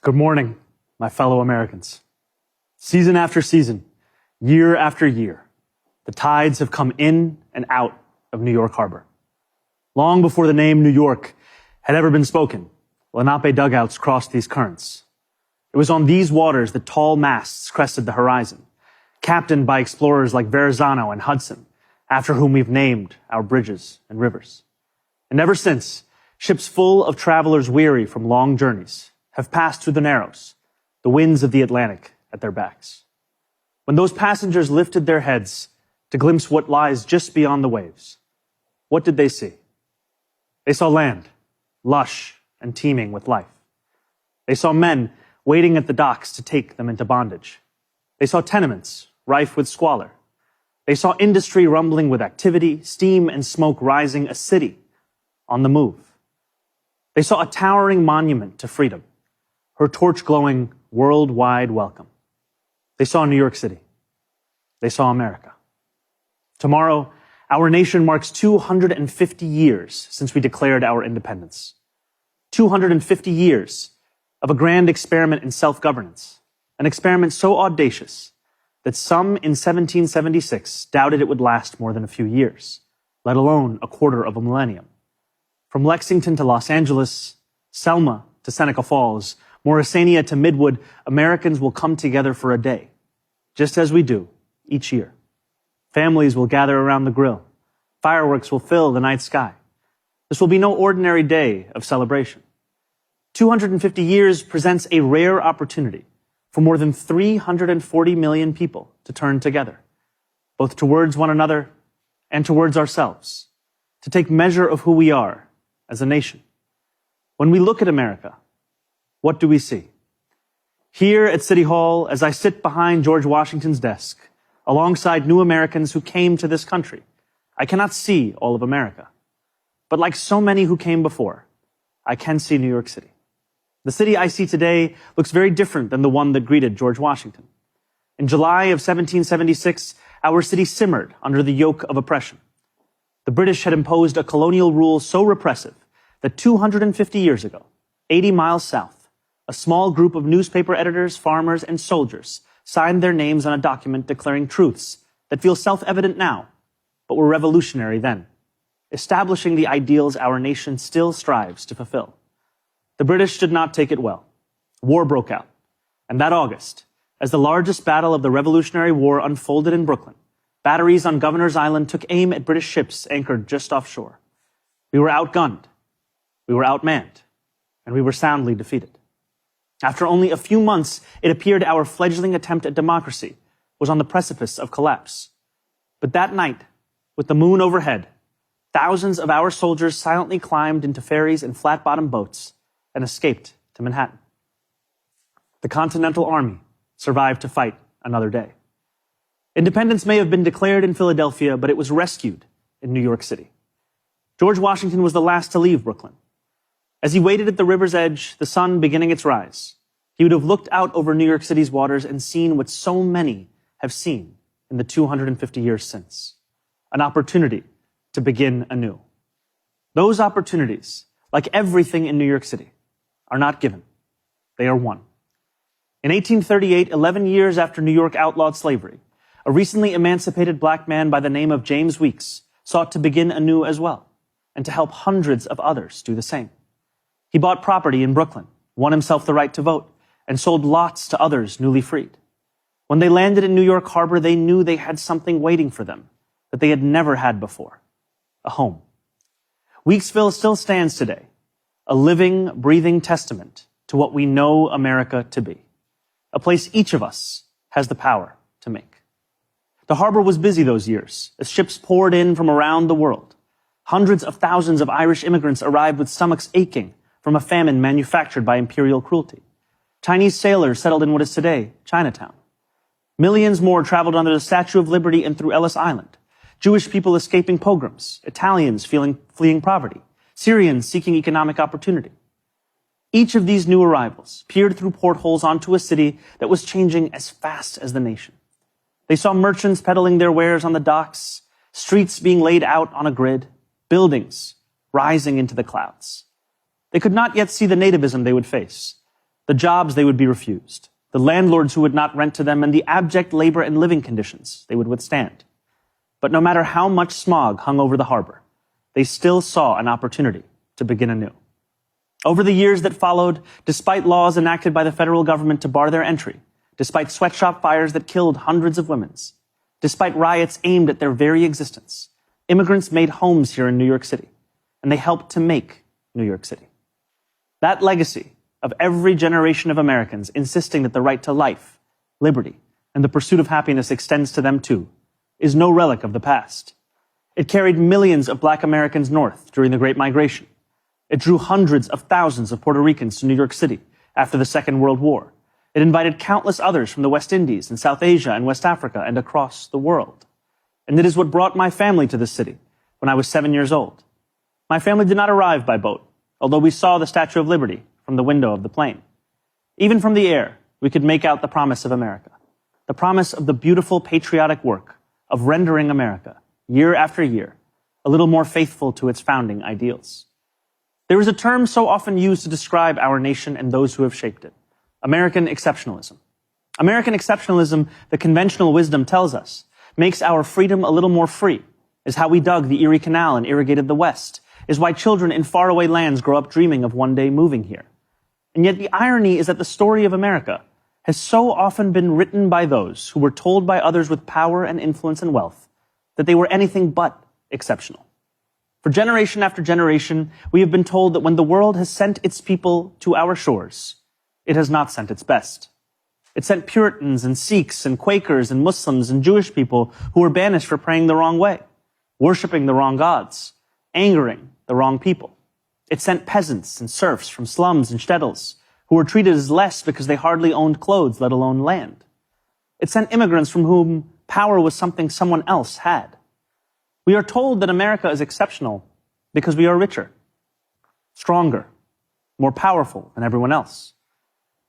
Good morning, my fellow Americans. Season after season, year after year, the tides have come in and out of New York Harbor. Long before the name New York had ever been spoken, Lenape dugouts crossed these currents. It was on these waters that tall masts crested the horizon, captained by explorers like Verrazano and Hudson, after whom we've named our bridges and rivers. And ever since, ships full of travelers weary from long journeys have passed through the Narrows, the winds of the Atlantic at their backs. When those passengers lifted their heads to glimpse what lies just beyond the waves, what did they see? They saw land, lush and teeming with life. They saw men waiting at the docks to take them into bondage. They saw tenements rife with squalor. They saw industry rumbling with activity, steam and smoke rising, a city on the move. They saw a towering monument to freedom, her torch glowing worldwide welcome. They saw New York City. They saw America. Tomorrow, our nation marks 250 years since we declared our independence. 250 years of a grand experiment in self-governance, an experiment so audacious that some in 1776 doubted it would last more than a few years, let alone a quarter of a millennium. From Lexington to Los Angeles, Selma to Seneca Falls, Morrisania to Midwood, Americans will come together for a day, just as we do each year. Families will gather around the grill. Fireworks will fill the night sky. This will be no ordinary day of celebration. 250 years presents a rare opportunity for more than 340 million people to turn together, both towards one another and towards ourselves, to take measure of who we are as a nation. When we look at America, what do we see? Here at City Hall, as I sit behind George Washington's desk, alongside new Americans who came to this country, I cannot see all of America. But like so many who came before, I can see New York City. The city I see today looks very different than the one that greeted George Washington. In July of 1776, our city simmered under the yoke of oppression. The British had imposed a colonial rule so repressive that 250 years ago, 80 miles south, a small group of newspaper editors, farmers, and soldiers signed their names on a document declaring truths that feel self-evident now, but were revolutionary then, establishing the ideals our nation still strives to fulfill. The British did not take it well. War broke out, and that August, as the largest battle of the Revolutionary War unfolded in Brooklyn, batteries on Governor's Island took aim at British ships anchored just offshore. We were outgunned, we were outmanned, and we were soundly defeated. After only a few months, it appeared our fledgling attempt at democracy was on the precipice of collapse. But that night, with the moon overhead, thousands of our soldiers silently climbed into ferries and flat-bottom boats and escaped to Manhattan. The Continental Army survived to fight another day. Independence may have been declared in Philadelphia, but it was rescued in New York City. George Washington was the last to leave Brooklyn. As he waited at the river's edge, the sun beginning its rise, he would have looked out over New York City's waters and seen what so many have seen in the 250 years since, an opportunity to begin anew. Those opportunities, like everything in New York City, are not given. They are won. In 1838, 11 years after New York outlawed slavery, a recently emancipated black man by the name of James Weeks sought to begin anew as well, and to help hundreds of others do the same. He bought property in Brooklyn, won himself the right to vote, and sold lots to others newly freed. When they landed in New York Harbor, they knew they had something waiting for them that they had never had before, a home. Weeksville still stands today, a living, breathing testament to what we know America to be, a place each of us has the power to make. The harbor was busy those years as ships poured in from around the world. Hundreds of thousands of Irish immigrants arrived with stomachs aching from a famine manufactured by imperial cruelty. Chinese sailors settled in what is today Chinatown. Millions more traveled under the Statue of Liberty and through Ellis Island. Jewish people escaping pogroms, Italians fleeing poverty, Syrians seeking economic opportunity. Each of these new arrivals peered through portholes onto a city that was changing as fast as the nation. They saw merchants peddling their wares on the docks, streets being laid out on a grid, buildings rising into the clouds. They could not yet see the nativism they would face, the jobs they would be refused, the landlords who would not rent to them, and the abject labor and living conditions they would withstand. But no matter how much smog hung over the harbor, they still saw an opportunity to begin anew. Over the years that followed, despite laws enacted by the federal government to bar their entry, despite sweatshop fires that killed hundreds of women, despite riots aimed at their very existence, immigrants made homes here in New York City, and they helped to make New York City. That legacy of every generation of Americans insisting that the right to life, liberty, and the pursuit of happiness extends to them too, is no relic of the past. It carried millions of Black Americans north during the Great Migration. It drew hundreds of thousands of Puerto Ricans to New York City after the Second World War. It invited countless others from the West Indies and South Asia and West Africa and across the world. And it is what brought my family to this city when I was 7 years old. My family did not arrive by boat, although we saw the Statue of Liberty from the window of the plane. Even from the air, we could make out the promise of America, the promise of the beautiful patriotic work of rendering America, year after year, a little more faithful to its founding ideals. There is a term so often used to describe our nation and those who have shaped it: American exceptionalism. American exceptionalism, the conventional wisdom tells us, makes our freedom a little more free, is how we dug the Erie Canal and irrigated the West, is why children in faraway lands grow up dreaming of one day moving here. And yet the irony is that the story of America has so often been written by those who were told by others with power and influence and wealth that they were anything but exceptional. For generation after generation, we have been told that when the world has sent its people to our shores, it has not sent its best. It sent Puritans and Sikhs and Quakers and Muslims and Jewish people who were banished for praying the wrong way, worshiping the wrong gods, angering the wrong people. It sent peasants and serfs from slums and shtetls who were treated as less because they hardly owned clothes, let alone land. It sent immigrants from whom power was something someone else had. We are told that America is exceptional because we are richer, stronger, more powerful than everyone else.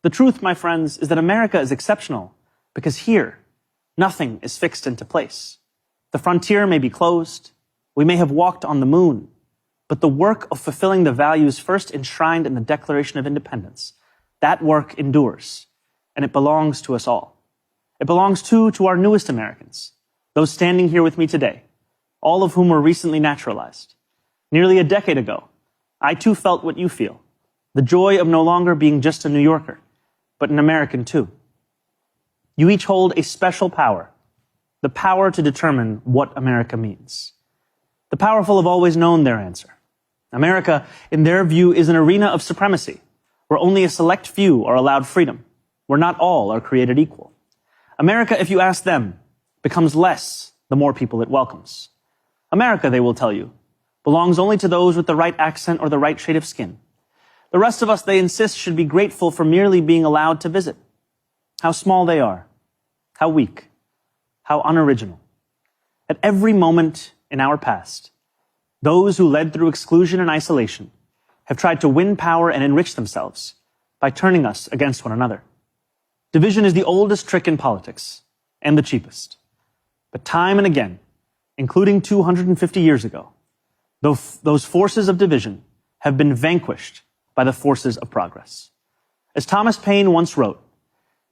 The truth, my friends, is that America is exceptional because here, nothing is fixed into place. The frontier may be closed, we may have walked on the moon, but the work of fulfilling the values first enshrined in the Declaration of Independence, that work endures, and it belongs to us all. It belongs too to our newest Americans, those standing here with me today, all of whom were recently naturalized. Nearly a decade ago, I too felt what you feel, the joy of no longer being just a New Yorker, but an American too. You each hold a special power, the power to determine what America means. The powerful have always known their answer. America, in their view, is an arena of supremacy, where only a select few are allowed freedom, where not all are created equal. America, if you ask them, becomes less the more people it welcomes. America, they will tell you, belongs only to those with the right accent or the right shade of skin. The rest of us, they insist, should be grateful for merely being allowed to visit. How small they are, how weak, how unoriginal. At every moment in our past, those who led through exclusion and isolation have tried to win power and enrich themselves by turning us against one another. Division is the oldest trick in politics and the cheapest. But time and again, including 250 years ago, those forces of division have been vanquished by the forces of progress. As Thomas Paine once wrote,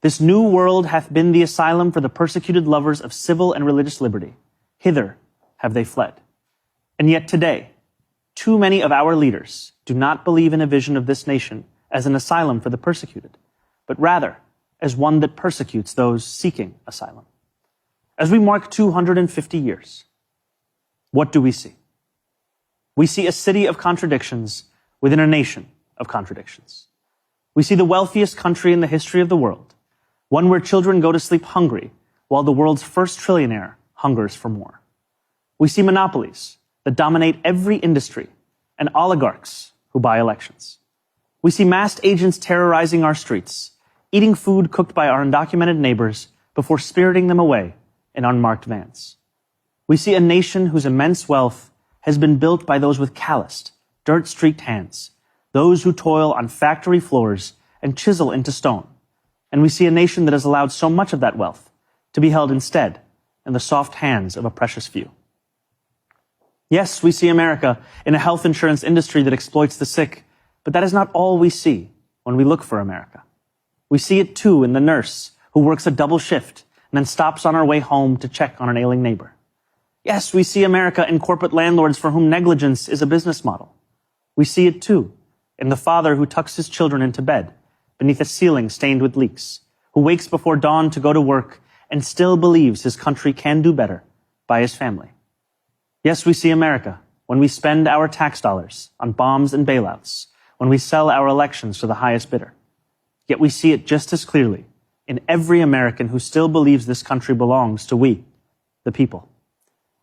"This new world hath been the asylum for the persecuted lovers of civil and religious liberty. Hither have they fled." And yet today, too many of our leaders do not believe in a vision of this nation as an asylum for the persecuted, but rather as one that persecutes those seeking asylum. As we mark 250 years, what do we see? We see a city of contradictions within a nation of contradictions. We see the wealthiest country in the history of the world, one where children go to sleep hungry while the world's first trillionaire hungers for more. We see monopolies that dominate every industry and oligarchs who buy elections. We see masked agents terrorizing our streets, eating food cooked by our undocumented neighbors before spiriting them away in unmarked vans. We see a nation whose immense wealth has been built by those with calloused, dirt-streaked hands, those who toil on factory floors and chisel into stone. And we see a nation that has allowed so much of that wealth to be held instead in the soft hands of a precious few. Yes, we see America in a health insurance industry that exploits the sick, but that is not all we see when we look for America. We see it too in the nurse who works a double shift and then stops on her way home to check on an ailing neighbor. Yes, we see America in corporate landlords for whom negligence is a business model. We see it too in the father who tucks his children into bed beneath a ceiling stained with leaks, who wakes before dawn to go to work and still believes his country can do better by his family. Yes, we see America when we spend our tax dollars on bombs and bailouts, when we sell our elections to the highest bidder. Yet we see it just as clearly in every American who still believes this country belongs to we, the people.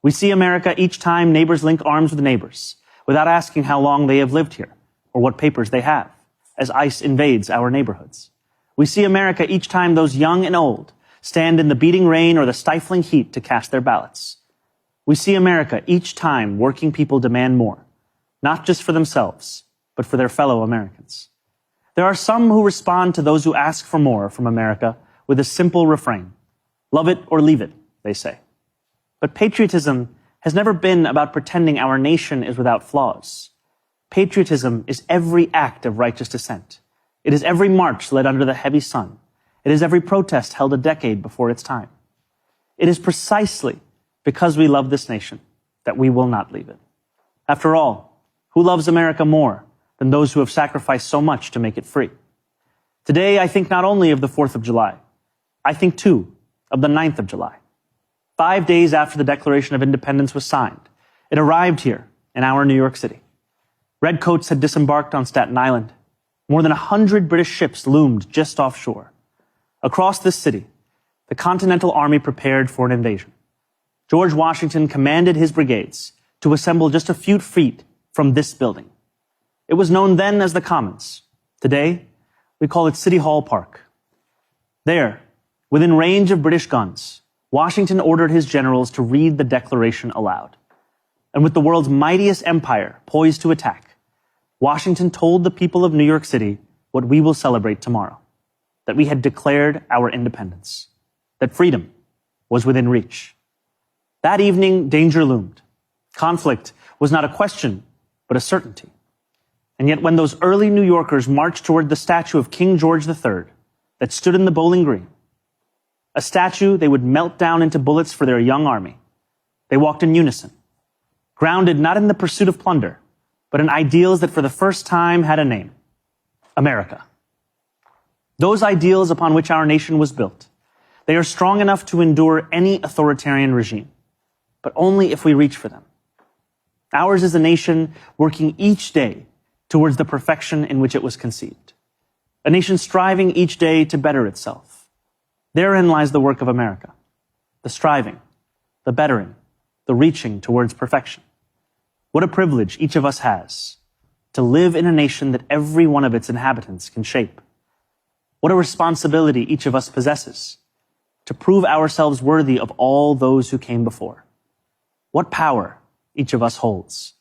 We see America each time neighbors link arms with neighbors without asking how long they have lived here or what papers they have, as ICE invades our neighborhoods. We see America each time those young and old stand in the beating rain or the stifling heat to cast their ballots. We see America each time working people demand more, not just for themselves, but for their fellow Americans. There are some who respond to those who ask for more from America with a simple refrain. Love it or leave it, they say. But patriotism has never been about pretending our nation is without flaws. Patriotism is every act of righteous dissent. It is every march led under the heavy sun. It is every protest held a decade before its time. It is precisely because we love this nation that we will not leave it. After all, who loves America more than those who have sacrificed so much to make it free? Today, I think not only of the 4th of July, I think too of the 9th of July. 5 days after the Declaration of Independence was signed, it arrived here in our New York City. Redcoats had disembarked on Staten Island. More than 100 British ships loomed just offshore. Across this city, the Continental Army prepared for an invasion. George Washington commanded his brigades to assemble just a few feet from this building. It was known then as the Commons. Today, we call it City Hall Park. There, within range of British guns, Washington ordered his generals to read the Declaration aloud. And with the world's mightiest empire poised to attack, Washington told the people of New York City what we will celebrate tomorrow, that we had declared our independence, that freedom was within reach. That evening, danger loomed. Conflict was not a question, but a certainty. And yet when those early New Yorkers marched toward the statue of King George III that stood in the Bowling Green, a statue they would melt down into bullets for their young army, they walked in unison, grounded not in the pursuit of plunder, but in ideals that for the first time had a name: America. Those ideals upon which our nation was built, they are strong enough to endure any authoritarian regime, but only if we reach for them. Ours is a nation working each day towards the perfection in which it was conceived, a nation striving each day to better itself. Therein lies the work of America, the striving, the bettering, the reaching towards perfection. What a privilege each of us has to live in a nation that every one of its inhabitants can shape. What a responsibility each of us possesses to prove ourselves worthy of all those who came before. What power each of us holds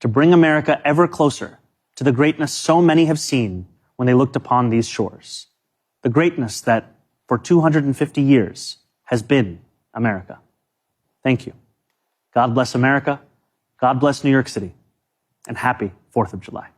to bring America ever closer to the greatness so many have seen when they looked upon these shores, the greatness that for 250 years has been America. Thank you. God bless America. God bless New York City, and happy 4th of July.